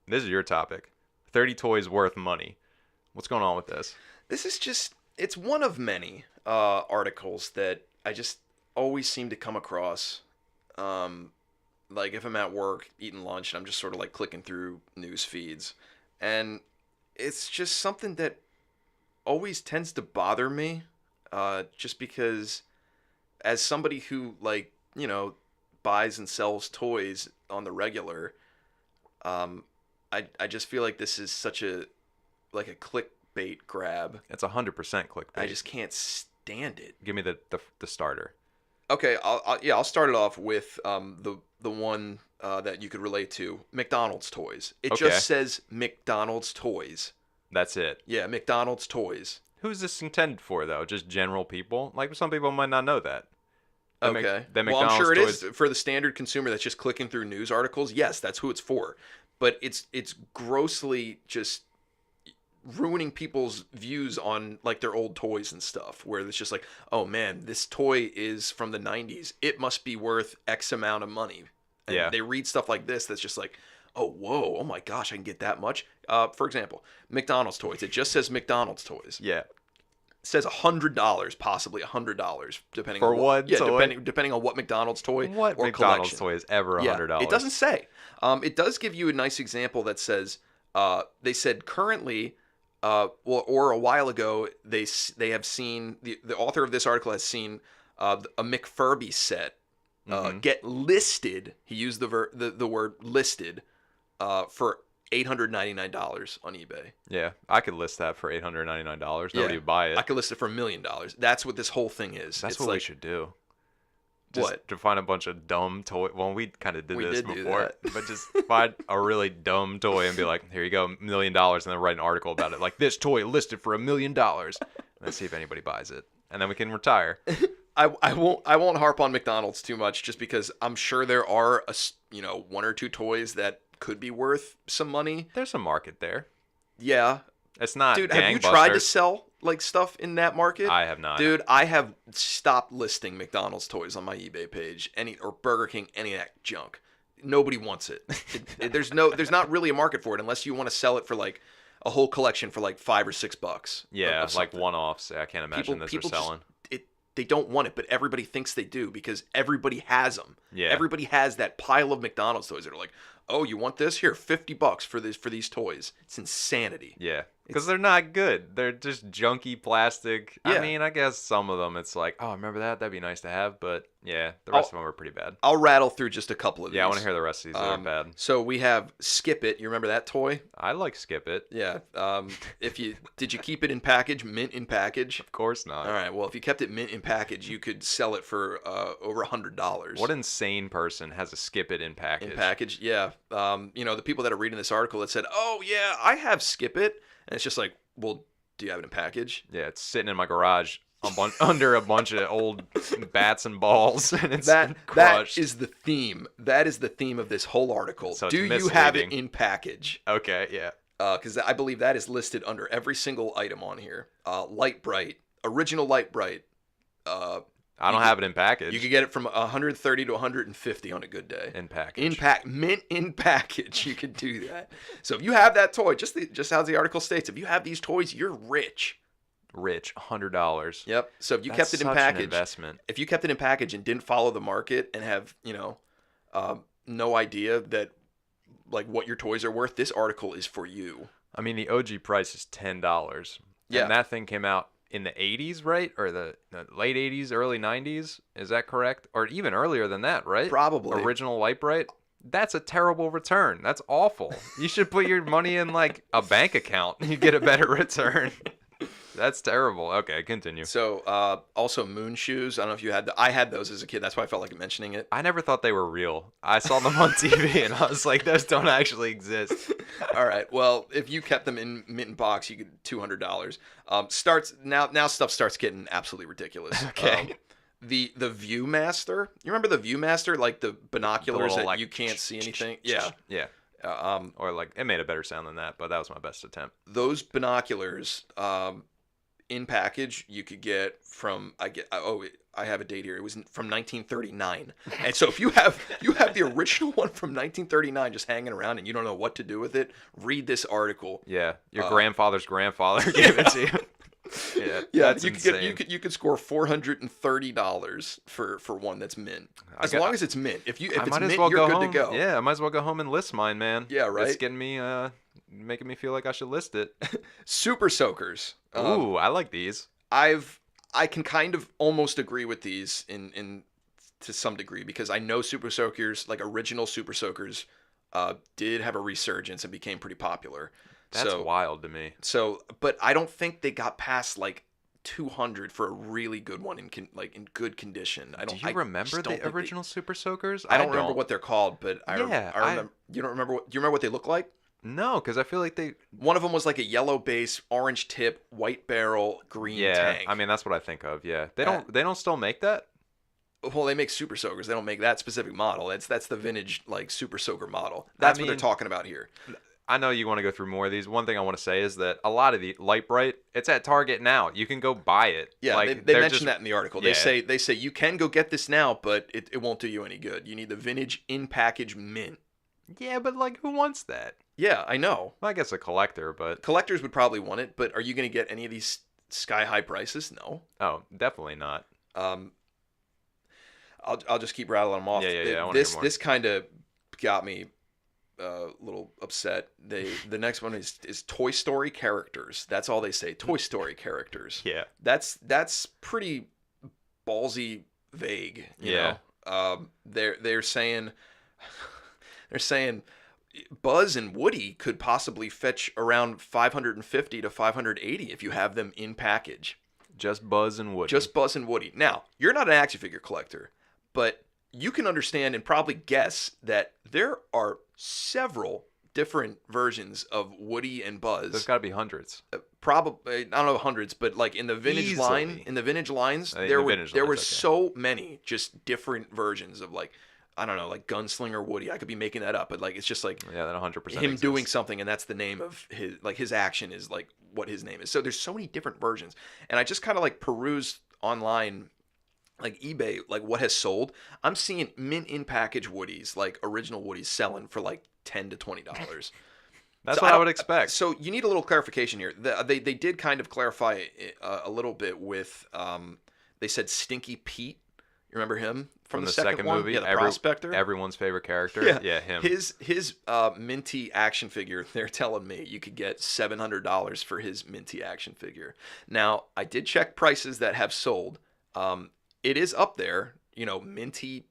This is your topic. 30 toys worth money. What's going on with this? This is just, it's one of many articles that I just always seem to come across. Like if I'm at work eating lunch and I'm just sort of like clicking through news feeds. And it's just something that always tends to bother me. Just because as somebody who buys and sells toys on the regular, I just feel like this is such a clickbait grab. It's 100% clickbait. I just can't stand it. Give me the starter. Okay, I'll start it off with the one that you could relate to, McDonald's toys. It just says McDonald's toys. That's it. Yeah, McDonald's toys. Who's this intended for though? Just general people? Like some people might not know that. Okay. Well, I'm sure it is for the standard consumer that's just clicking through news articles. Yes, that's who it's for. But it's grossly just ruining people's views on like their old toys and stuff, where it's just like, oh man, this toy is from the 90s. It must be worth X amount of money. And they read stuff like this that's just like, oh, whoa, oh my gosh, I can get that much. For example, McDonald's toys. It just says McDonald's toys. Yeah. It says $100, possibly $100, depending for on what toy? depending on what McDonald's toy what or McDonald's collection. toy is ever $100. Yeah, it doesn't say. It does give you a nice example that says they said currently, or a while ago, they have seen the author of this article has seen a McFurby set get listed. He used the word listed for $899 on eBay. Yeah, I could list that for $899. Nobody would buy it. I could list it for $1 million. That's what this whole thing is. That's what we should do. What? To find a bunch of dumb toy. Well, we kind of did this before, but just find a really dumb toy and be like, "Here you go, $1 million," and then write an article about it, like this toy listed for $1 million. Let's see if anybody buys it, and then we can retire. I won't harp on McDonald's too much, just because I'm sure there are one or two toys that could be worth some money. There's a market there. Yeah. It's not Dude, have you tried to sell like stuff in that market? I have not. Dude, I have stopped listing McDonald's toys on my eBay page, or Burger King, any of that junk. Nobody wants it. There's not really a market for it unless you want to sell it for like a whole collection for like $5 or $6. Yeah, like one-offs. I can't imagine this are selling. They don't want it, but everybody thinks they do because everybody has them. Yeah. Everybody has that pile of McDonald's toys that are like, oh, you want this? Here, $50 for these toys. It's insanity. Yeah, because they're not good. They're just junky plastic. Yeah. I mean, I guess some of them it's like, oh, remember that? That'd be nice to have. But yeah, the rest of them are pretty bad. I'll rattle through just a couple of these. Yeah, I want to hear the rest of these that are bad. So we have Skip It. You remember that toy? I like Skip It. Yeah. Did you keep it in package, mint in package? Of course not. All right. Well, if you kept it mint in package, you could sell it for over $100. What insane person has a Skip It in package? In package, yeah. The people that are reading this article that said, "Oh yeah, I have Skip It," and it's just like, well, do you have it in package? Yeah, it's sitting in my garage under a bunch of old bats and balls, and it's crushed. That is the theme. That is the theme of this whole article. So do you have it in package? Okay, yeah. Because I believe that is listed under every single item on here. Light Bright, original Light Bright. I don't have it in package. You could get it from 130 to 150 on a good day. In package. Mint in package. You could do that. So if you have that toy, just as the article states, if you have these toys, you're rich. Rich, $100. Yep. So if you kept it in package, an investment. If you kept it in package and didn't follow the market and have no idea that like what your toys are worth, this article is for you. I mean, the OG price is $10. Yeah. And that thing came out in the 80s, right? Or the late 80s, early 90s? Is that correct? Or even earlier than that, right? Probably. Original Light Bright? That's a terrible return. That's awful. You should put your money in like a bank account and you get a better return. That's terrible. Okay, continue. So, also Moon Shoes. I don't know if you had I had those as a kid. That's why I felt like mentioning it. I never thought they were real. I saw them on TV and I was like, those don't actually exist. All right. Well, if you kept them in mint box, you could $200. Now stuff starts getting absolutely ridiculous. Okay. The Viewmaster. You remember the Viewmaster, like the binoculars that like, you can't see anything? Yeah. Yeah. Or like it made a better sound than that, but that was my best attempt. Those binoculars. in package you could get from I have a date here. It was from 1939. And so if you have the original one from 1939 just hanging around and you don't know what to do with it, read this article. Yeah, your grandfather's grandfather gave it to you. Yeah, you could score $430 for one that's mint. As long as it's mint. If it's mint, you're good to go. Yeah, I might as well go home and list mine, man. Yeah, right. It's getting me making me feel like I should list it. Super Soakers. Ooh, I like these. I can kind of almost agree with these in to some degree because I know Super Soakers, like original Super Soakers, did have a resurgence and became pretty popular. That's wild to me. So, but I don't think they got past like 200 for a really good one in good condition. Do you remember the original Super Soakers? I don't remember what they're called, but I remember. You don't remember? Do you remember what they look like? No, because I feel like one of them was like a yellow base, orange tip, white barrel, green tank. I mean that's what I think of. Yeah, they don't still make that. Well, they make Super Soakers. They don't make that specific model. That's the vintage like Super Soaker model. That's what they're talking about here. I know you want to go through more of these. One thing I want to say is that a lot of the Light Bright, it's at Target now. You can go buy it. Yeah, they mentioned that in the article. They say you can go get this now, but it won't do you any good. You need the vintage in package mint. Yeah, but like who wants that? Yeah, I know. Well, I guess a collector, but collectors would probably want it. But are you going to get any of these sky high prices? No. Oh, definitely not. I'll just keep rattling them off. Yeah. I want to hear more. This kind of got me a little upset. The next one is Toy Story characters. That's all they say. Toy Story characters. Yeah. That's pretty ballsy vague. You know? They're saying Buzz and Woody could possibly fetch around $550 to $580 if you have them in package. Just Buzz and Woody. Just Buzz and Woody. Now, you're not an action figure collector, but you can understand and probably guess that there are several different versions of Woody and Buzz. There's got to be hundreds. Probably, I don't know hundreds, but like in the vintage lines, there were so many just different versions of like, I don't know, like Gunslinger Woody. I could be making that up, but like it's just like that 100% him exists. Doing something, and that's the name of his action is like what his name is. So there's so many different versions, and I just kind of like peruse online, like eBay, like what has sold. I'm seeing mint in package Woodies, like original Woodies, selling for like $10 to $20. That's what I would expect. So you need a little clarification here. They did kind of clarify a little bit with they said Stinky Pete. You remember him from the second movie? Yeah, the prospector. Everyone's favorite character. Yeah, him. His minty action figure. They're telling me you could get $700 for his minty action figure. Now I did check prices that have sold. It is up there. You know, minty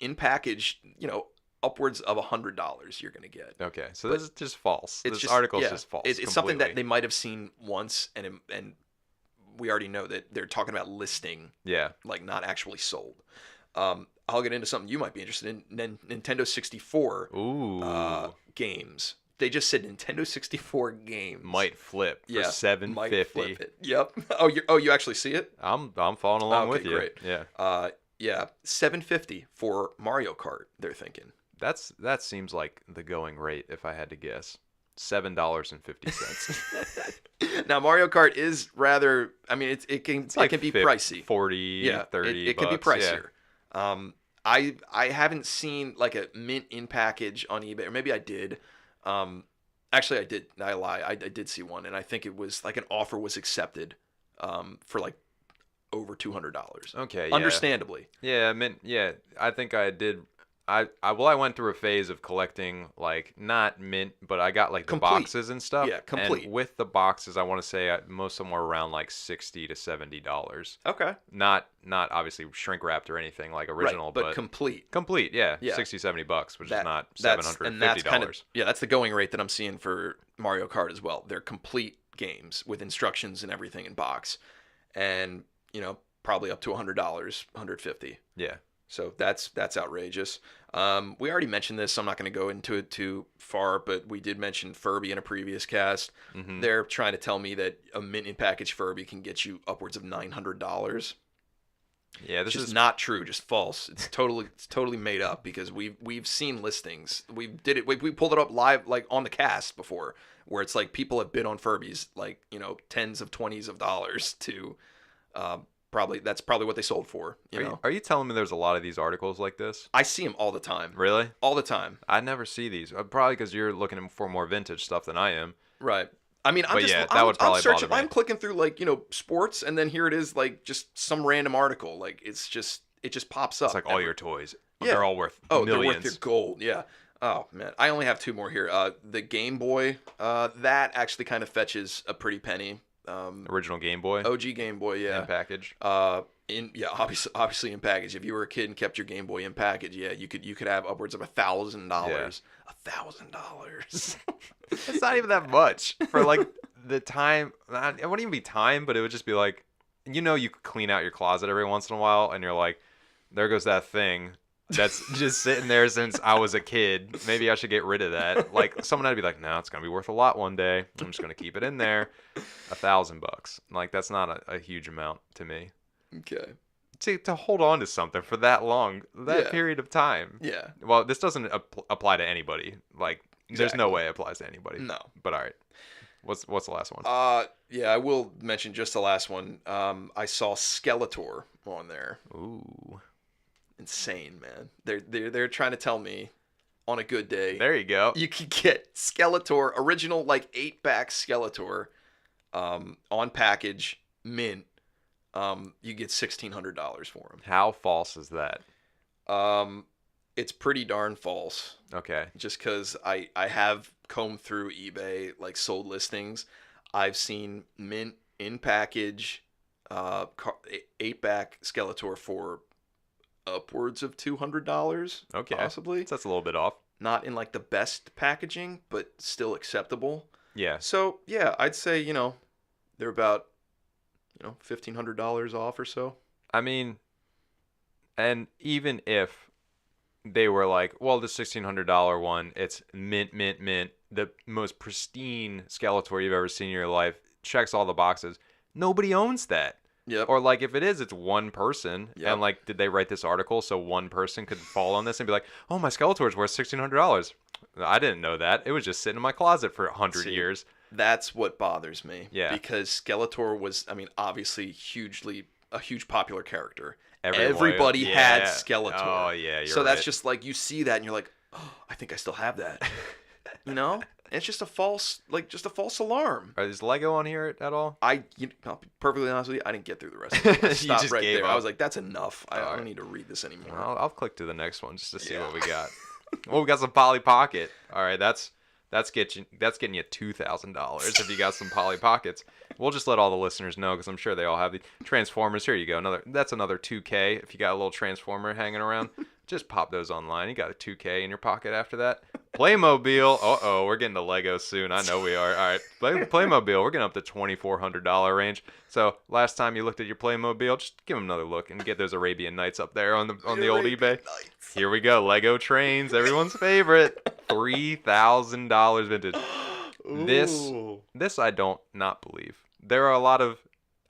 in package. You know, upwards of $100 you're gonna get. Okay, so this is just false. This article is just false. It's something that they might have seen once, and we already know that they're talking about listing. Yeah. Like not actually sold. I'll get into something you might be interested in. Nintendo 64 games. They just said Nintendo 64 games might flip for $750. Might flip it. Yep. You actually see it? I'm following along with you. Great. Yeah. Yeah. $750 for Mario Kart. They're thinking. That seems like the going rate if I had to guess. $7.50. Now Mario Kart is rather. I mean, it can be pricey. 40, 30. It can be pricier. Yeah. I haven't seen like a mint in package on eBay, or maybe I did. Actually, I did. I lie. I did see one, and I think it was like an offer was accepted, for like over $200. Okay. Understandably. Yeah. I think I did. I went through a phase of collecting like not mint, but I got like the boxes and stuff. Yeah, complete. And with the boxes, I want to say most of them were around like $60 to $70. Okay. Not obviously shrink wrapped or anything like original, but complete. Complete, yeah. $60-$70, which is not $750. That's the going rate that I'm seeing for Mario Kart as well. They're complete games with instructions and everything in box, and probably up to $100, $150. Yeah. So that's outrageous. We already mentioned this, so I'm not going to go into it too far, but we did mention Furby in a previous cast. Mm-hmm. They're trying to tell me that a mint in package Furby can get you upwards of $900. Yeah, this is not true, just false. It's totally made up because we've seen listings. We pulled it up live like on the cast before, where it's like people have bid on Furbies like, you know, tens of $20s of dollars to that's probably what they sold for, you know. Are you telling me there's a lot of these articles like this? I see them all the time. Really? All the time. I never see these. Probably because you're looking for more vintage stuff than I am. Right. I mean, I'm searching. I'm clicking through like, you know, sports, and then here it is, like just some random article. Like it just pops up. It's like all your toys. Yeah. They're all worth millions. They're worth their gold. Yeah. Oh man, I only have 2 more here. The Game Boy. That actually kind of fetches a pretty penny. Original Game Boy. OG Game Boy. Yeah. In package. Obviously in package. If you were a kid and kept your Game Boy in package, yeah, you could have upwards of $1,000. $1,000. It's not even that much for like the time. It wouldn't even be time, but it would just be like, you know, you could clean out your closet every once in a while, and you're like, there goes that thing that's just sitting there since I was a kid. Maybe I should get rid of that. Like someone had to be like, no, it's gonna be worth a lot one day. I'm just gonna keep it in there. $1,000. Like that's not a huge amount to me. Okay. To hold on to something for that long, period of time. Yeah. Well, this doesn't apply to anybody. Like, there's no way it applies to anybody. No. But all right. What's the last one? Yeah, I will mention just the last one. I saw Skeletor on there. Ooh. Insane, man. They're trying to tell me on a good day. There you go. You can get Skeletor, original like 8-pack Skeletor, on package, mint. You get $1,600 for them. How false is that? It's pretty darn false. Okay. Just because I have combed through eBay, like sold listings. I've seen mint in package, 8-pack Skeletor for upwards of $200. Okay. Possibly. So that's a little bit off. Not in like the best packaging, but still acceptable. Yeah. So yeah, I'd say, you know, they're about, you know, $1,500 off or so. I mean, and even if they were like, well, the $1,600 one, it's mint, the most pristine Skeletor you've ever seen in your life, checks all the boxes. Nobody owns that. Yep. Or like if it is, it's one person. Yep. And like, did they write this article so one person could fall on this and be like, oh, my Skeletor's worth $1,600? I didn't know that. It was just sitting in my closet for 100 years. That's what bothers me. Yeah. Because Skeletor was, I mean, obviously a huge popular character. Everybody had Skeletor. Oh, yeah, so that's just like, you see that and you're like, oh, I think I still have that. You know? It's just a false alarm. Is Lego on here at all? I'll be perfectly honest with you, I didn't get through the rest of it. I stopped just right gave there. up. I was like, that's enough. I don't need to read this anymore. I'll click to the next one just to see what we got. Well, we got some Polly Pocket. All right, that's getting you $2,000 if you got some Polly Pockets. We'll just let all the listeners know because I'm sure they all have the Transformers. Here you go. That's another $2,000 if you got a little Transformer hanging around. Just pop those online. You got a $2,000 in your pocket after that. Playmobil. We're getting to Lego soon. I know we are. All right, Playmobil. We're getting up to $2,400 range. So last time you looked at your Playmobil, just give them another look and get those Arabian Nights up there on the old eBay. Nights. Here we go. Lego trains, everyone's favorite. $3,000 vintage. Ooh. This I don't not believe. There are a lot of.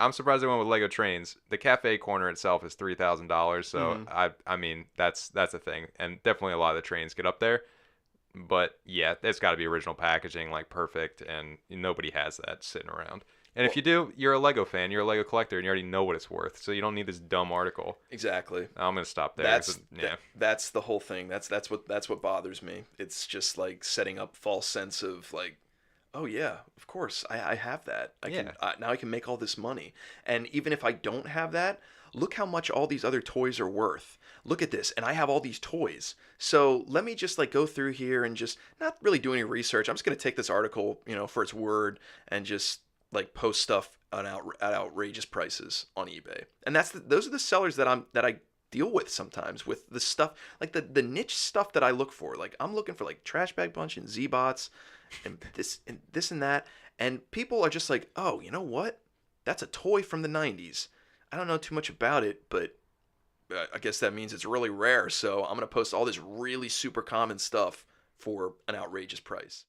I'm surprised they went with Lego trains. The cafe corner itself is $3,000, so I mean that's a thing, and definitely a lot of the trains get up there. But yeah, it's got to be original packaging, like perfect, and nobody has that sitting around. And if you do, you're a Lego fan, you're a Lego collector, and you already know what it's worth, so you don't need this dumb article. Exactly. I'm gonna stop there. That's the whole thing. That's what bothers me. It's just like setting up false sense of like, oh yeah, of course, I have that. Now I can make all this money. And even if I don't have that, look how much all these other toys are worth. Look at this, and I have all these toys. So let me just like go through here and just not really do any research. I'm just gonna take this article, you know, for its word, and just like post stuff at outrageous prices on eBay. And those are the sellers that I deal with sometimes with the stuff like the niche stuff that I look for. Like I'm looking for like Trash Bag Bunch and Z-Bots and this and that, and people are just like, oh, you know what? That's a toy from the 90s. I don't know too much about it, but I guess that means it's really rare. So I'm gonna post all this really super common stuff for an outrageous price.